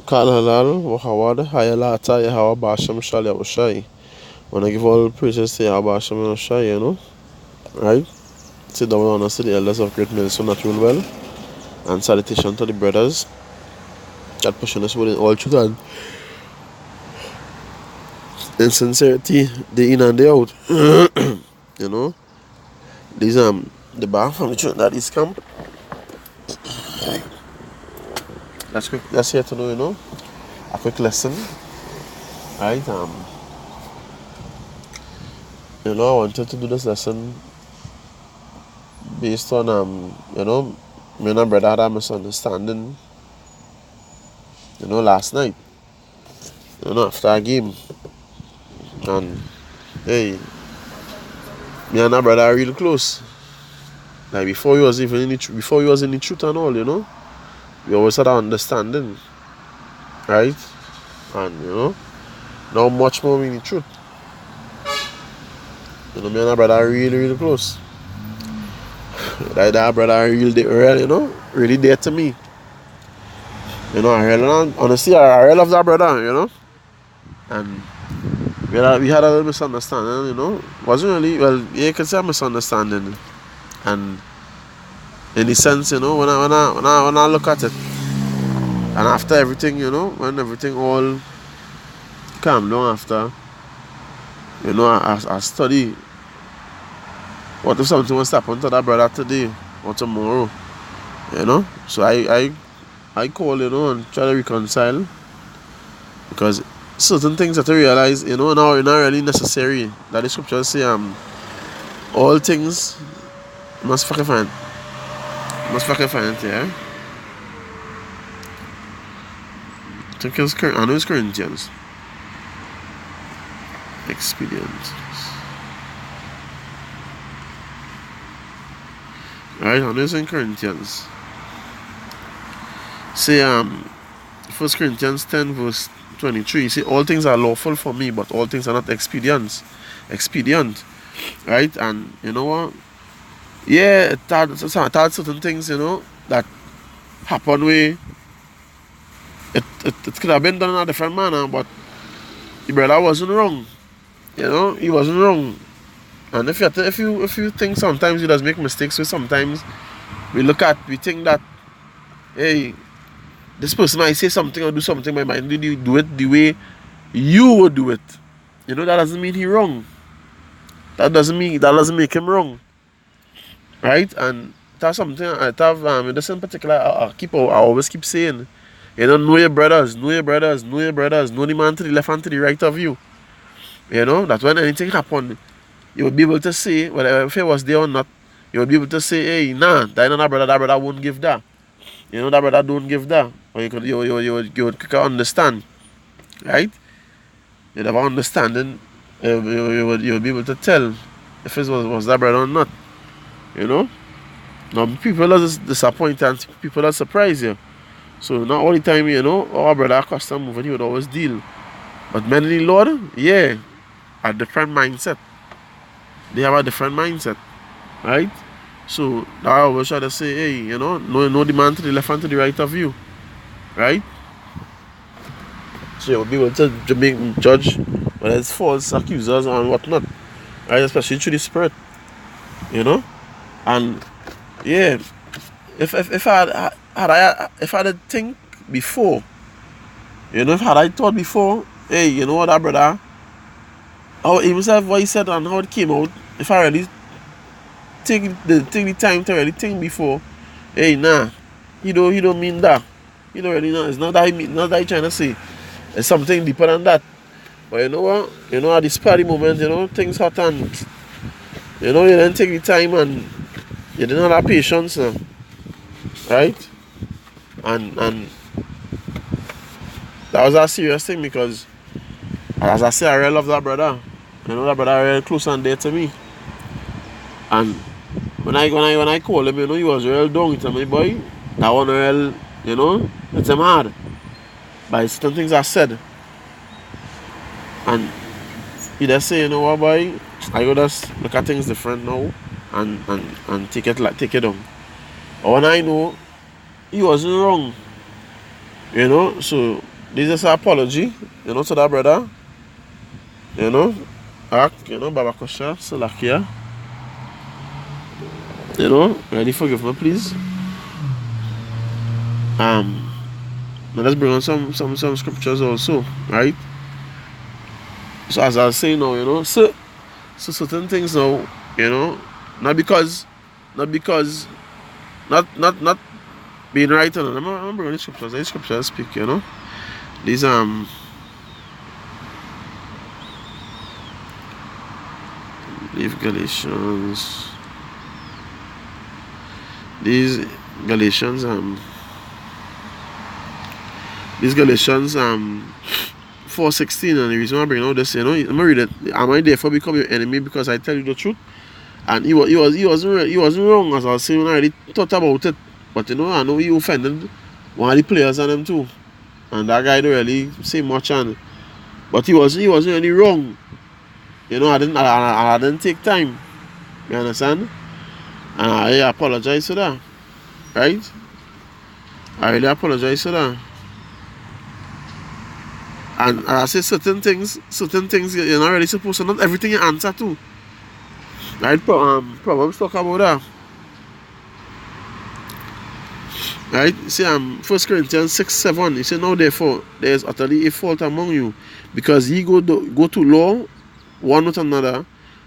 Kal halal, Wahawad, Hayalata, Yahawa Basham Shali Awashai. When I give all praises to Yahweh Basham Awashai, right? Sit down and honor to the elders of Great Millstone that rule well. And salutation to the brothers that pushing us with all truth and in sincerity, day in and day out. you know, these the bar from the church that is camp. That's quick. That's here to know, a quick lesson, right? I wanted to do this lesson based on me and my brother had a misunderstanding, last night, after a game, and hey, me and my brother are real close. Like before he was even in the before he was in the truth and all, we always had an understanding, right? And now much more in the truth. Me and my brother are really, really close. Like that brother are really, really dear to me. I really, honestly, I really love that brother, and we had a little misunderstanding, wasn't really, well, yeah, you could say a misunderstanding, and in the sense, when I look at it, and after everything, when everything all calmed down after, I study, what if something was to happen to that brother today or tomorrow, so I call, and try to reconcile, because certain things that I realize, now are not really necessary. That the scriptures say, all things must fucking find, yeah. I know it's Corinthians. Experience. Right, I know it's in Corinthians. Say 1 Corinthians 10 verse 23. See, all things are lawful for me, but all things are not expedient. Right? And you know what? Yeah, it had certain things, that happen where it could have been done in a different manner, but the brother wasn't wrong. He wasn't wrong. And if you think sometimes he does make mistakes, so sometimes we think that, hey, this person might say something or do something, but might do it the way you would do it. That doesn't mean he's wrong. That doesn't make him wrong. Right? And that's something this in particular I always keep saying. Know your brothers, know the man to the left and to the right of you. That when anything happen, you will be able to say, whether if it was there or not, you will be able to say, hey, nah, that brother won't give that. That brother don't give that. Or you would understand. Right? You'd have an understanding, you would be able to tell if it was that brother or not. Now people are just disappointed and people are surprised you. So not all the time, our brother custom moving, he would always deal. But men in the Lord, yeah, a different mindset. They have a different mindset. Right? So I always try to say, hey, know the man to the left and to the right of you. Right? So you'll be able to make judge whether it's false accusers and whatnot. Right? Especially through the spirit. And yeah, if I had think before, if I thought before, hey, what that brother, how himself what he said and how it came out, if I really take the time to really think before, hey, nah, he don't mean that. He don't really know. It's not that he trying to say. It's something deeper than that. But you know what? At this party moment, things hot and you didn't take the time and you didn't have that patience now. Right? And that was a serious thing because, as I say, I really love that brother. That brother really close and dear to me. And when I call him, he was real down to me, boy. That one real, it's him hard. By certain things I said. And he just say, what, boy, I go just look at things different now and take it down. But when I know he wasn't wrong. You know, so this is an apology, you know, to that brother. You know, act, you know, Baba Kosha, Salakia. You know, ready forgive me, please. Um, now let's bring on some scriptures also, right? So as I was saying now, you know, so certain things now, you know, not because, not because, not being right on. I'm bringing scriptures. These scriptures speak, you know. These leave Galatians. These Galatians these Galatians 4:16, and the reason why I bring out this, you know, I'm gonna read it. Am I therefore become your enemy because I tell you the truth? And he wasn't wrong, as I was saying when I already thought about it. But you know, I know he offended one of the players and them too. And that guy don't really say much, and but he wasn't really wrong. You know, I didn't take time. You understand? And I apologize for that. Right? I really apologize for that. And I say certain things you're not really supposed to, not everything you answer to. Right? Proverbs talk about that. Right? You see, 1 Corinthians 6:7. He said, now therefore, there is utterly a fault among you, because ye go to law one with another.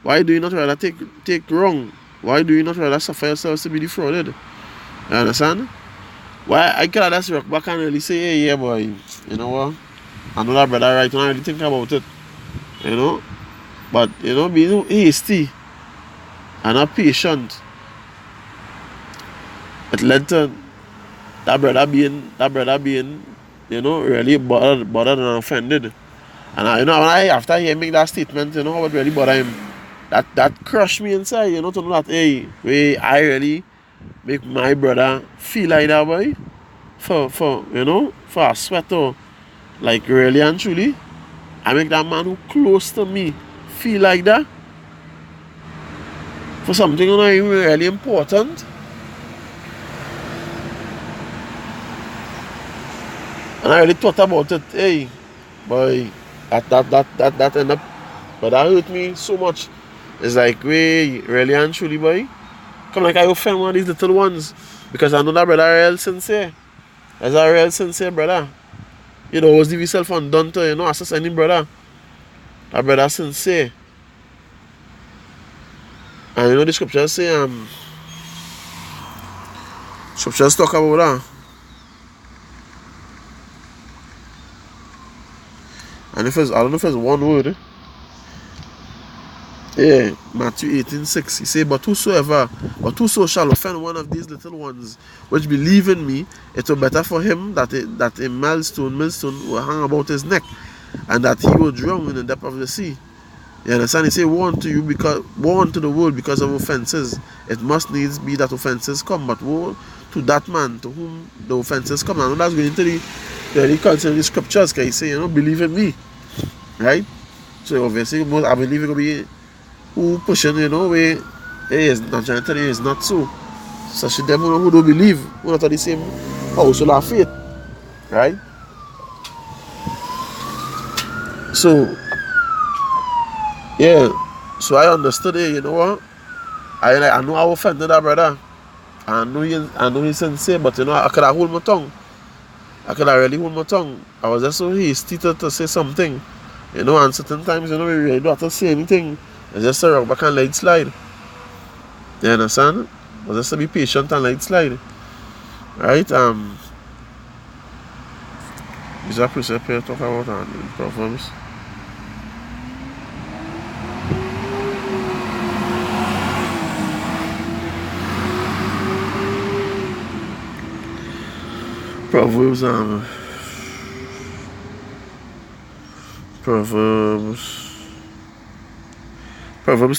Why do you not rather take wrong? Why do you not rather suffer yourselves to be defrauded? You understand? Why I cannot just rock back and really say, hey, yeah, boy, you know what? I know that brother right now, I really think about it. You know? But, you know, being hasty and not patient, it led to that brother being, you know, really bothered and offended. And you know, after he make that statement, you know, what really bothered him, that crushed me inside, you know, to know that, hey, I really make my brother feel like that, boy, for you know, for a sweater, like really and truly, I make that man who close to me feel like that, for something you know, really important. And I really thought about it, hey, boy, that ended up, but that hurt me so much. It's like, really and truly, boy, come like I offend one of these little ones, because I know that brother real sincere. That's a real sincere brother. You know, always leave yourself undone to, you know, assess any brother. That brother sincere. And you know the scriptures say, scriptures talk about that. And I don't know if it's one word. Yeah, Matthew 18:6. He say, but whoso shall offend one of these little ones which believe in me, it were better for him that a millstone will hang about his neck, and that he will drown in the depth of the sea. You understand? He say, woe unto the world because of offenses. It must needs be that offenses come, but woe to that man to whom the offenses come. I know that's going into the concerning the scriptures, because he say, you know, believe in me. Right? So obviously, I believe it will be who pushing, you know, where is not trying to tell you it's not so. Such a them who don't believe, who not at the same household of faith. Right? So, yeah. So I understood it, you know what? I know I offended that brother. I know he's sincere, but you know, I could have hold my tongue. I could have really hold my tongue. I was just so hasty to say something. You know, and certain times, you know, we really don't have to say anything. It's just to rock back and let it slide. You understand? But just to be patient and let it slide. Right? Is that precept here talk about in Proverbs? Proverbs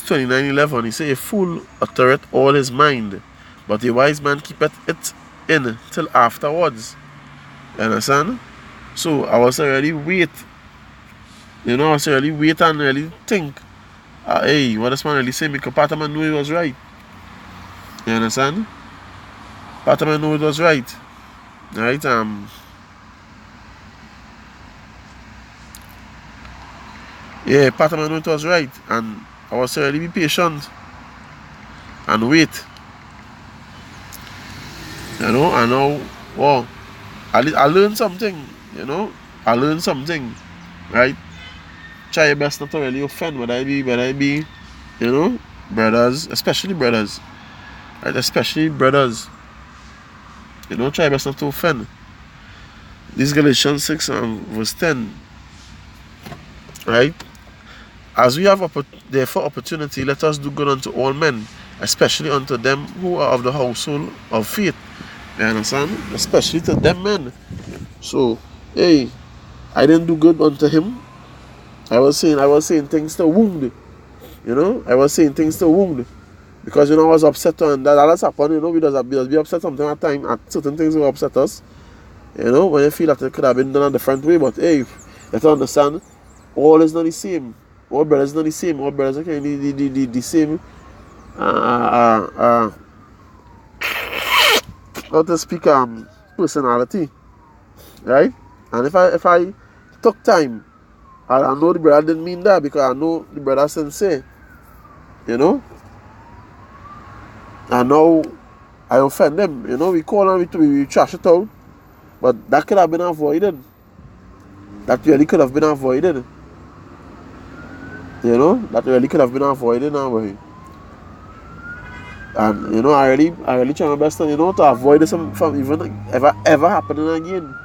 29:11. He say, a fool uttereth all his mind, but a wise man keepeth it in till afterwards. You understand? So I was already wait. You know, I was already wait and really think. Hey, what this man really say? Because part of man know he was right. You understand? Part of man know it was right. Right? Yeah, part of me know it was right. And I was to really be patient and wait. You know, and now, wow, I learned something, you know. I learned something, right? Try your best not to really offend, whether I be, you know, brothers, especially brothers, right? Especially brothers. You know, try your best not to offend. This Galatians 6 verse 10, right? As we have therefore opportunity, let us do good unto all men, especially unto them who are of the household of faith. You understand? Especially to them men. So, hey, I didn't do good unto him. I was saying things to wound. You know, I was saying things to wound. Because I was upset on that has happened, we just be upset sometimes at time at certain things will upset us. When you feel that it could have been done a different way, but hey, you have to understand, all is not the same. All brothers not the same. All brothers are kind of the same how to speak personality. Right? And if I took time, I know the brother didn't mean that because I know the brother sincere. And now I offend them. We call on it, we trash it out. But that could have been avoided. That really could have been avoided. That really could have been avoided now. And I really try my best to avoid this from even ever happening again.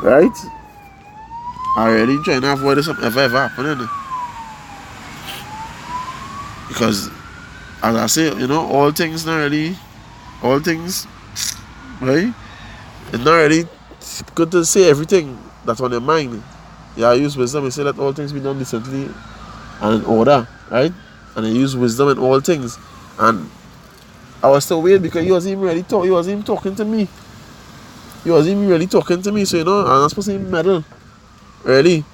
Right? I really try to avoid this from ever happening. Because as I say, all things, right? It's not really good to say everything that's on your mind. Yeah, I use wisdom. You say let all things be done decently and in order, right? And I use wisdom in all things. And I was still weird because he wasn't even really talking to me. He wasn't even really talking to me, so I'm not supposed to even meddle. Really.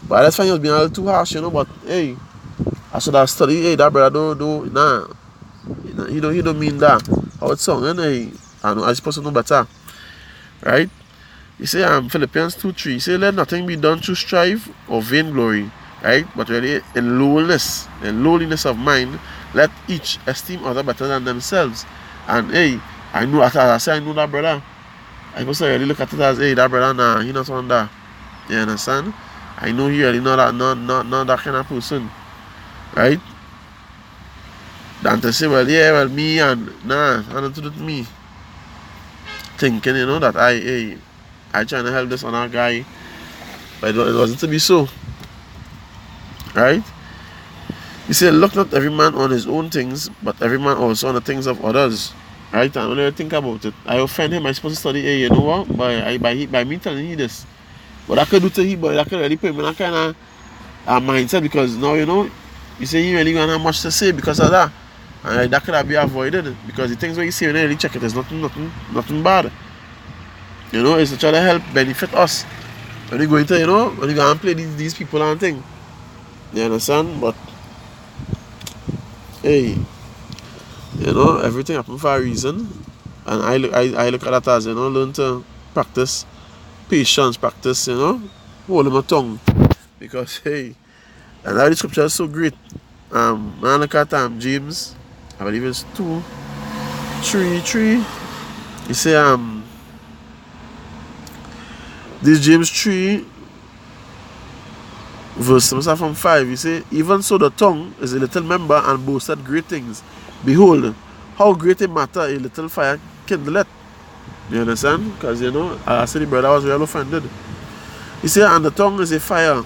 But that's fine, he was being a little too harsh, but hey, I should have studied. Hey, that brother don't nah. He don't mean that. How it's song, and hey, I'm supposed to know better. Right? You say Philippians 2:3. You say let nothing be done through strife or vainglory, right? But really in lowliness of mind, let each esteem other better than themselves. And hey, I know as I say I know that brother. I supposed to really look at it as hey, that brother nah, he not on that. You understand? I know he really not that kind of person. Right? Than to say, well me and nah, I don't do it me. Thinking, that I trying to help this other guy, but it wasn't to be so. Right? You say, look not every man on his own things, but every man also on the things of others. Right? And when I think about it, I offend him, I supposed to study, hey, you know what? By me telling you this. But I could do to him, but I could really put him in that kind of mindset because now, you say you really gonna have much to say because of that. And that could have been avoided because the things when you say when you really check it is nothing bad. It's to try to help benefit us. When you go into, when you go and play these people and thing. You understand? But hey, everything happens for a reason. And I look at that as, learn to practice patience, practice, holding my tongue. Because hey, and that scripture is so great. Man look at James, I believe it's 2:3. You say this James 3 verse from 5, you say, even so the tongue is a little member and boasteth great things. Behold, how great a matter a little fire kindleth. You understand? Because I said the brother was real offended. He said, and the tongue is a fire,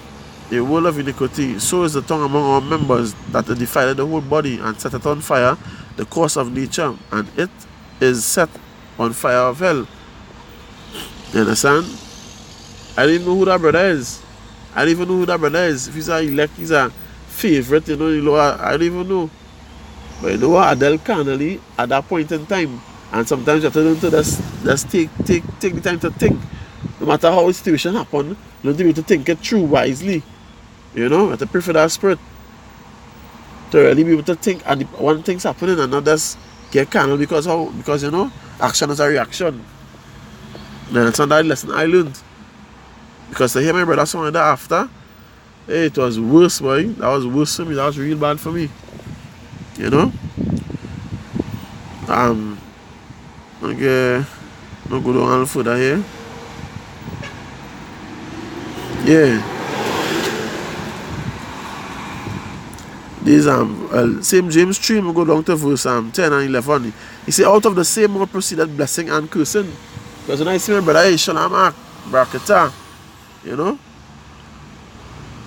a world of iniquity. So is the tongue among our members, that it defileth the whole body, and setteth on fire the course of nature, and it is set on fire of hell. You understand? I didn't know who that brother is. If he's a elect, he's a favorite, I don't even know. But Adele Connolly at that point in time, and sometimes you have to learn to just take the time to think. No matter how the situation happen, learn to be able to think it through wisely. You have to pray for that spirit to really be able to think, and when things happening and not just get carnal because action is a reaction. And that's another lesson I learned. Because to hear my brother song like that after, Hey, it was worse, boy. That was worse for me. That was real bad for me. You know? Okay, no go down all further here. Yeah. These same James 3, we go down to verse 10 and 11. He say, out of the same mouth proceeded blessing and cursing. Because when I see my brother, hey, Shalom, Brakata, you know,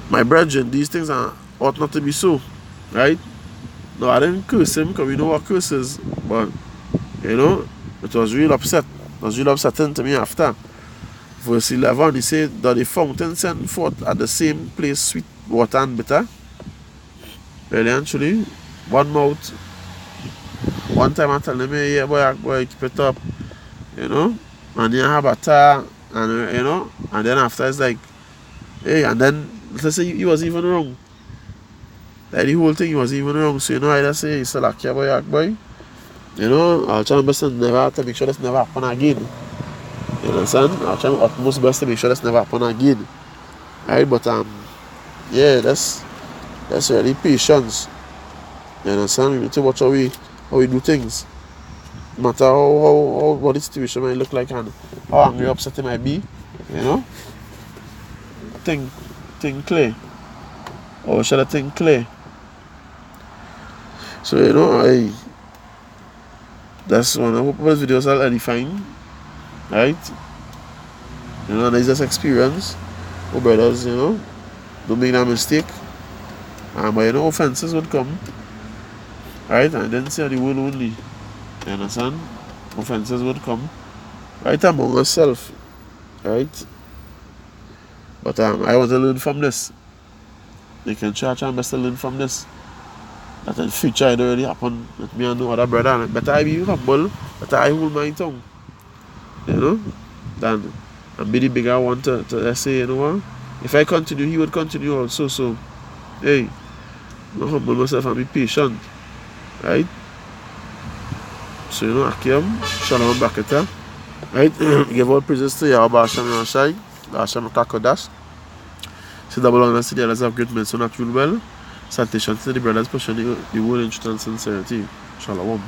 my brethren, these things ought not to be so, right? No, I didn't curse him because we know what curse is, but, you know, it was real upset. It was real upsetting to me after. Verse 11, he said, that the fountain sent forth at the same place sweet water and bitter. Really, actually, one mouth, one time I tell him, hey, yeah, boy, keep it up, you know, and you have a tar, and, you know, and then after it's like, hey, and then, let's say he was even wrong. Like, the whole thing, he was even wrong, so, you know, I just say, he's still like, yeah, boy, you know, I'll try my best to never, to make sure this never happen again, you understand? I'll try my utmost best to make sure this never happen again, right, but, yeah, that's really patience. You understand? We need to watch how we do things. No matter how what the situation might look like and how angry or upset it might be, you know? Think clear. Or should I think clear? So, you know, that's one. I hope those videos are edifying. Right? You know, there's this experience. Oh brothers, you know, don't make that mistake. But you know, offenses would come. Right? I didn't say the word only. You understand? Offenses would come. Right among ourselves. Right? But I want to learn from this. They can try my best to learn from this. That in future it already happen with me and no other brother. Better I be humble, better I hold my tongue. You know? Than and be the bigger one to let's say, you know what? If I continue, he would continue also. So hey, I humble myself and be patient. Right? So you know, Akim, Shalom Bakata. Right? Give all praises to Yahweh Hashem Yahshai, Hashem Kakodash. Say double honor to the others of great men, so not rule well. Salutation to the brothers pushing the word in truth and sincerity. Shalom.